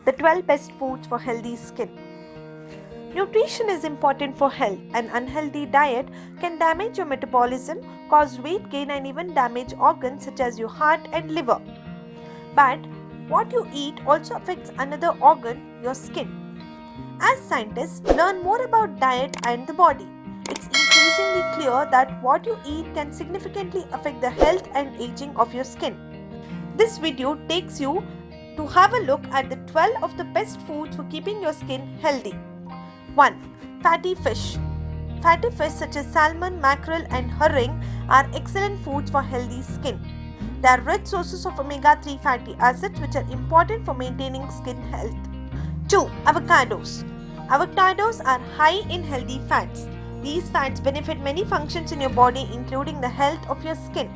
The 12 best foods for healthy skin. Nutrition is important for health. An unhealthy diet can damage your metabolism, cause weight gain, and even damage organs such as your heart and liver. But what you eat also affects another organ, your skin. As scientists learn more about diet and the body, it's increasingly clear that what you eat can significantly affect the health and aging of your skin. This video takes you to have a look at the 12 of the best foods for keeping your skin healthy. 1. Fatty fish. Fatty fish such as salmon, mackerel and herring are excellent foods for healthy skin. They are rich sources of omega-3 fatty acids which are important for maintaining skin health. 2. Avocados. Avocados are high in healthy fats. These fats benefit many functions in your body including the health of your skin.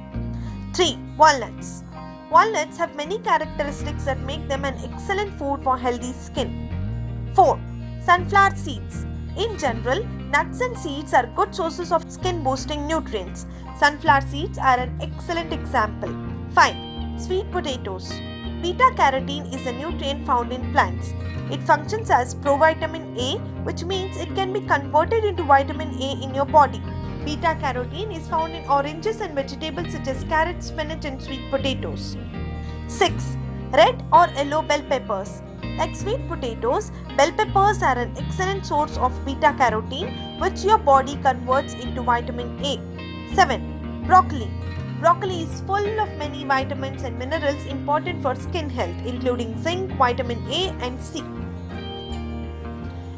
3. Walnuts. Walnuts have many characteristics that make them an excellent food for healthy skin. 4. Sunflower seeds. In general, nuts and seeds are good sources of skin-boosting nutrients. Sunflower seeds are an excellent example. 5. Sweet potatoes. Beta-carotene is a nutrient found in plants. It functions as provitamin A, which means it can be converted into vitamin A in your body. Beta-carotene is found in oranges and vegetables such as carrots, spinach and sweet potatoes. 6. Red or yellow bell peppers. Like sweet potatoes, bell peppers are an excellent source of beta-carotene which your body converts into vitamin A. 7. Broccoli. Broccoli is full of many vitamins and minerals important for skin health including zinc, vitamin A and C.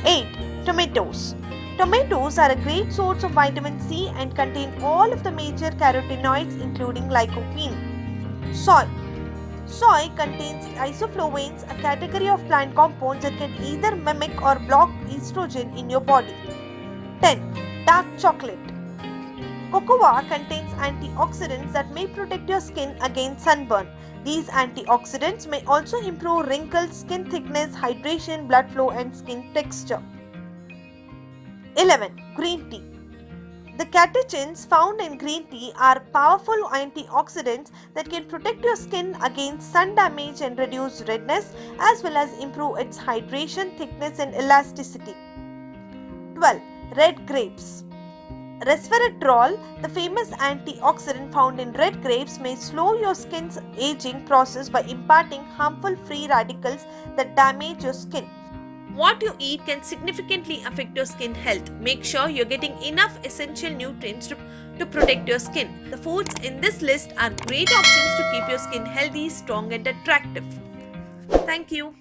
8. Tomatoes. Tomatoes are a great source of vitamin C and contain all of the major carotenoids including lycopene. Soy. Soy contains isoflavones, a category of plant compounds that can either mimic or block estrogen in your body. 10. Dark chocolate. Cocoa contains antioxidants that may protect your skin against sunburn. These antioxidants may also improve wrinkles, skin thickness, hydration, blood flow and skin texture. 11. Green tea. The catechins found in green tea are powerful antioxidants that can protect your skin against sun damage and reduce redness as well as improve its hydration, thickness and elasticity. 12. Red grapes. Resveratrol, the famous antioxidant found in red grapes, may slow your skin's aging process by imparting harmful free radicals that damage your skin. What you eat can significantly affect your skin health. Make sure you're getting enough essential nutrients to protect your skin. The foods in this list are great options to keep your skin healthy, strong and attractive. Thank you.